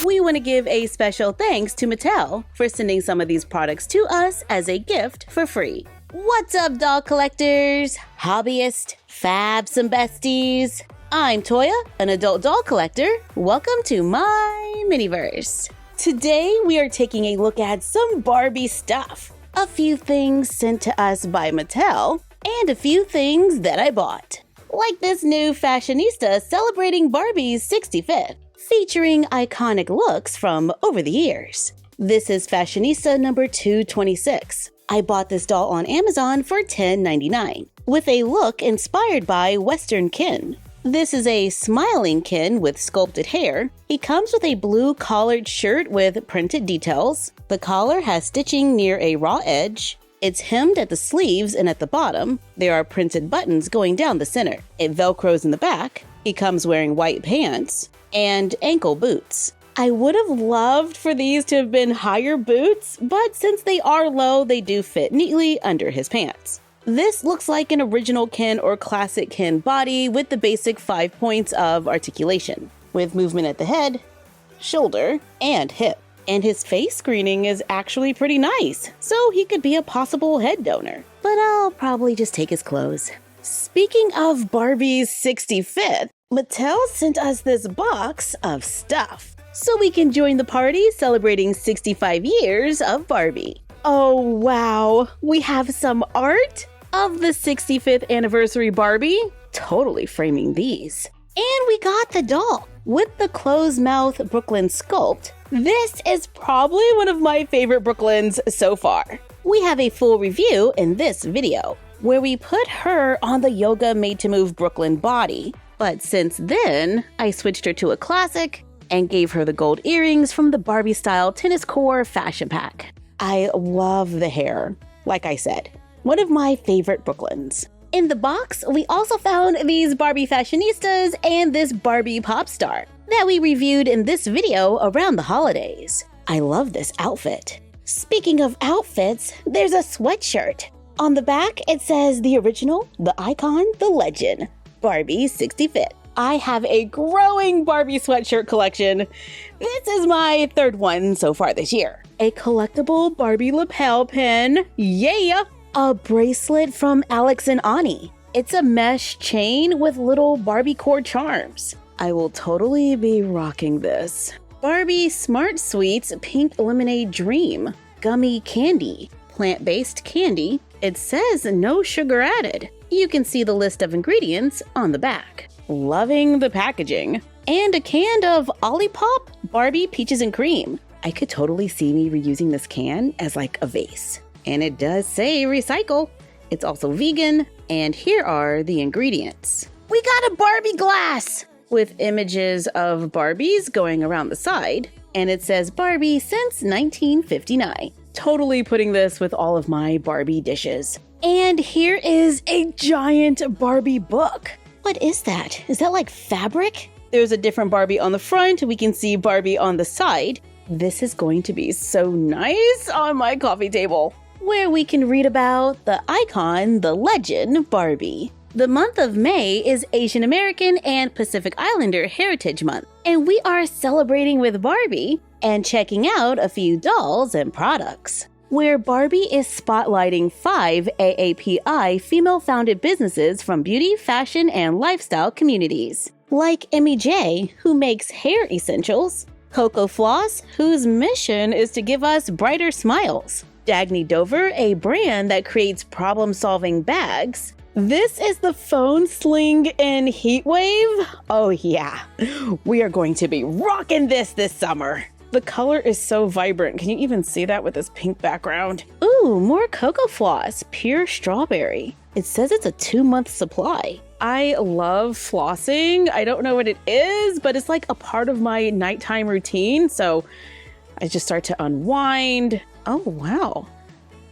We want to give a special thanks to Mattel for sending some of these products to us as a gift for free. What's up, doll collectors, hobbyists, fabs, and besties? I'm Toya, an adult doll collector. Welcome to my miniverse. Today, we are taking a look at some Barbie stuff. A few things sent to us by Mattel, and a few things that I bought. Like this new fashionista celebrating Barbie's 65th, featuring iconic looks from over the years. This is fashionista number 226. I bought this doll on Amazon for $10.99, with a look inspired by Western Ken. This is a smiling Ken with sculpted hair. He comes with a blue collared shirt with printed details. The collar has stitching near a raw edge. It's hemmed at the sleeves and at the bottom. There are printed buttons going down the center. It velcros in the back. He comes wearing white pants and ankle boots. I would have loved for these to have been higher boots, but since they are low, they do fit neatly under his pants. This looks like an original Ken or classic Ken body with the basic 5 points of articulation, with movement at the head, shoulder, and hip. And his face screening is actually pretty nice, so he could be a possible head donor. But I'll probably just take his clothes. Speaking of Barbie's 65th, Mattel sent us this box of stuff, so we can join the party celebrating 65 years of Barbie. Oh wow, we have some art of the 65th anniversary Barbie, totally framing these. And we got the doll with the closed mouth Brooklyn sculpt. This is probably one of my favorite Brooklyns so far. We have a full review in this video, where we put her on the yoga made to move Brooklyn body. But since then, I switched her to a classic and gave her the gold earrings from the Barbie style tennis core fashion pack. I love the hair, like I said, one of my favorite Brooklyns. In the box, we also found these Barbie fashionistas and this Barbie pop star that we reviewed in this video around the holidays. I love this outfit. Speaking of outfits, there's a sweatshirt. On the back, it says the original, the icon, the legend, Barbie 65th. I have a growing Barbie sweatshirt collection. This is my third one so far this year. A collectible Barbie lapel pin. Yeah! A bracelet from Alex and Ani. It's a mesh chain with little Barbie core charms. I will totally be rocking this. Barbie Smart Sweets Pink Lemonade Dream. Gummy candy. Plant-based candy. It says no sugar added. You can see the list of ingredients on the back. Loving the packaging. And a can of Olipop Barbie Peaches and Cream. I could totally see me reusing this can as like a vase. And it does say recycle. It's also vegan. And here are the ingredients. We got a Barbie glass with images of Barbies going around the side. And it says Barbie since 1959. Totally putting this with all of my Barbie dishes. And here is a giant Barbie book. What is that? Is that like fabric? There's a different Barbie on the front. We can see Barbie on the side. This is going to be so nice on my coffee table, where we can read about the icon, the legend, Barbie. The month of May is Asian American and Pacific Islander Heritage Month, and we are celebrating with Barbie and checking out a few dolls and products, where Barbie is spotlighting 5 AAPI female-founded businesses from beauty, fashion, and lifestyle communities, like Emmy J, who makes hair essentials, Coco Floss, whose mission is to give us brighter smiles, Dagny Dover, a brand that creates problem-solving bags. This is the phone sling in Heatwave. Oh yeah, we are going to be rocking this summer. The color is so vibrant. Can you even see that with this pink background? Ooh, more Coco Floss, pure strawberry. It says it's a 2-month supply. I love flossing. I don't know what it is, but it's like a part of my nighttime routine. So I just start to unwind. Oh, wow.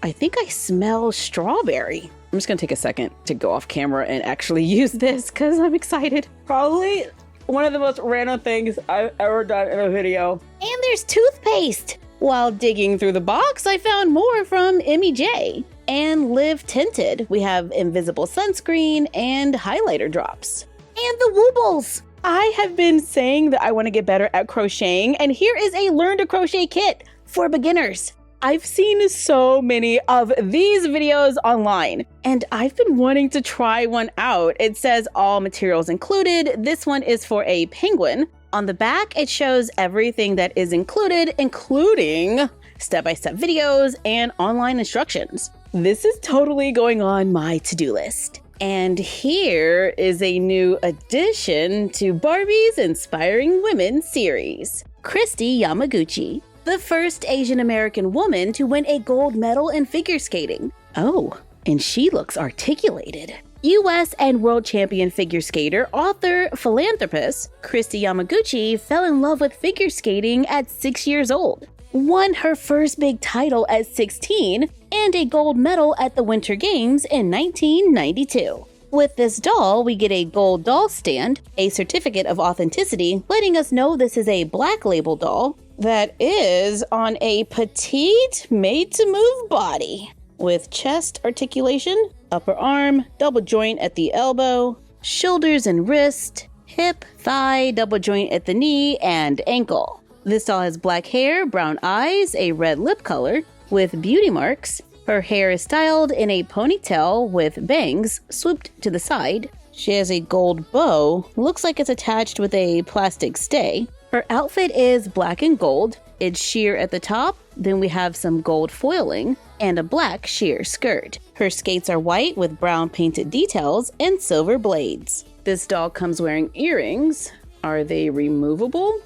I think I smell strawberry. I'm just gonna take a second to go off camera and actually use this because I'm excited. Probably one of the most random things I've ever done in a video. And there's toothpaste. While digging through the box, I found more from Emmy J. And Live Tinted. We have invisible sunscreen and highlighter drops. And the Woobles. I have been saying that I want to get better at crocheting, and here is a learn to crochet kit for beginners. I've seen so many of these videos online, and I've been wanting to try one out. It says all materials included. This one is for a penguin. On the back, it shows everything that is included, including step-by-step videos and online instructions. This is totally going on my to-do list. And here is a new addition to Barbie's Inspiring Women series. Kristi Yamaguchi, the first Asian American woman to win a gold medal in figure skating. Oh, and she looks articulated. U.S. and world champion figure skater, author, philanthropist, Kristi Yamaguchi fell in love with figure skating at 6 years old, won her first big title at 16, and a gold medal at the Winter Games in 1992. With this doll, we get a gold doll stand, a certificate of authenticity, letting us know this is a black label doll that is on a petite, made-to-move body, with chest articulation, upper arm, double joint at the elbow, shoulders and wrist, hip, thigh, double joint at the knee, and ankle. This doll has black hair, brown eyes, a red lip color, with beauty marks. Her hair is styled in a ponytail with bangs swooped to the side. She has a gold bow, looks like it's attached with a plastic stay. Her outfit is black and gold. It's sheer at the top, then we have some gold foiling, and a black sheer skirt. Her skates are white with brown painted details and silver blades. This doll comes wearing earrings. Are they removable?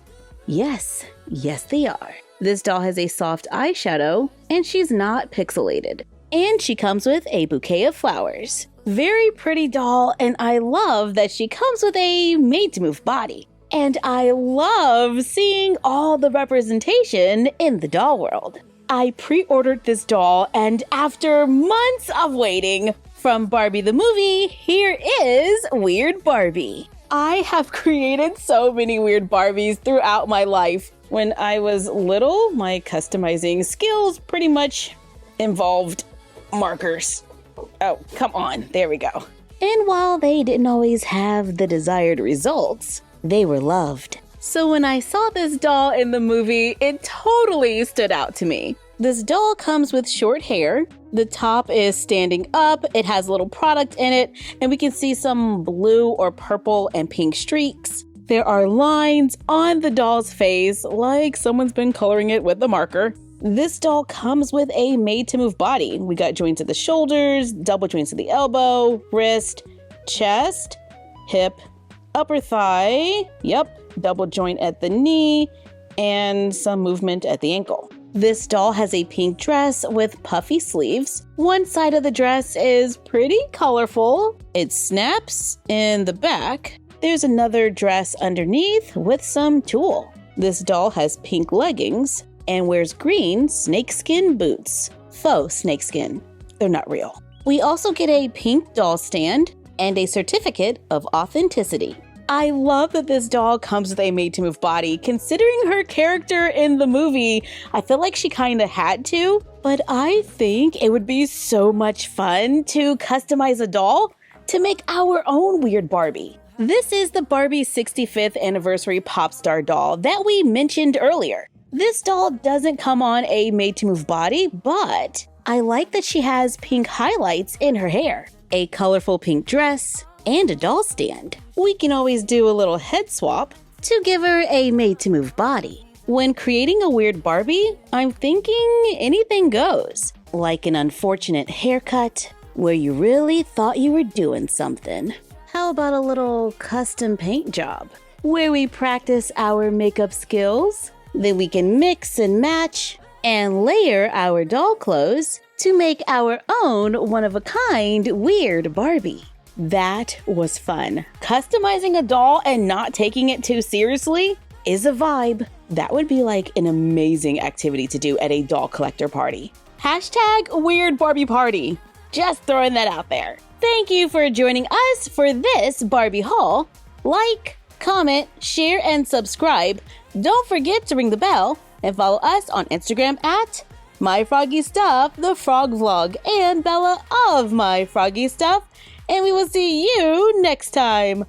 Yes they are. This doll has a soft eyeshadow, and she's not pixelated. And she comes with a bouquet of flowers. Very pretty doll, and I love that she comes with a made-to-move body. And I love seeing all the representation in the doll world. I pre-ordered this doll, and after months of waiting, from Barbie the movie, here is Weird Barbie. I have created so many weird Barbies throughout my life. When I was little, my customizing skills pretty much involved markers. Oh, come on, there we go. And while they didn't always have the desired results, they were loved. So when I saw this doll in the movie, it totally stood out to me. This doll comes with short hair. The top is standing up. It has a little product in it, and we can see some blue or purple and pink streaks. There are lines on the doll's face, like someone's been coloring it with a marker. This doll comes with a made-to-move body. We got joints at the shoulders, double joints at the elbow, wrist, chest, hip, upper thigh, double joint at the knee, and some movement at the ankle. This doll has a pink dress with puffy sleeves. One side of the dress is pretty colorful. It snaps in the back. There's another dress underneath with some tulle. This doll has pink leggings and wears green snakeskin boots. Faux snakeskin. They're not real. We also get a pink doll stand and a certificate of authenticity. I love that this doll comes with a made-to-move body. Considering her character in the movie, I feel like she kind of had to, but I think it would be so much fun to customize a doll to make our own weird Barbie. This is the Barbie 65th anniversary pop star doll that we mentioned earlier. This doll doesn't come on a made-to-move body, but I like that she has pink highlights in her hair, a colorful pink dress, and a doll stand. We can always do a little head swap to give her a made-to-move body. When creating a weird Barbie, I'm thinking anything goes, like an unfortunate haircut where you really thought you were doing something. How about a little custom paint job where we practice our makeup skills, then we can mix and match and layer our doll clothes to make our own one-of-a-kind weird Barbie. That was fun. Customizing a doll and not taking it too seriously is a vibe. That would be like an amazing activity to do at a doll collector party. Hashtag Weird Barbie Party. Just throwing that out there. Thank you for joining us for this Barbie haul. Like, comment, share, and subscribe. Don't forget to ring the bell and follow us on Instagram at MyFroggyStuff, the Frog Vlog, and Bella of MyFroggyStuff. And we will see you next time.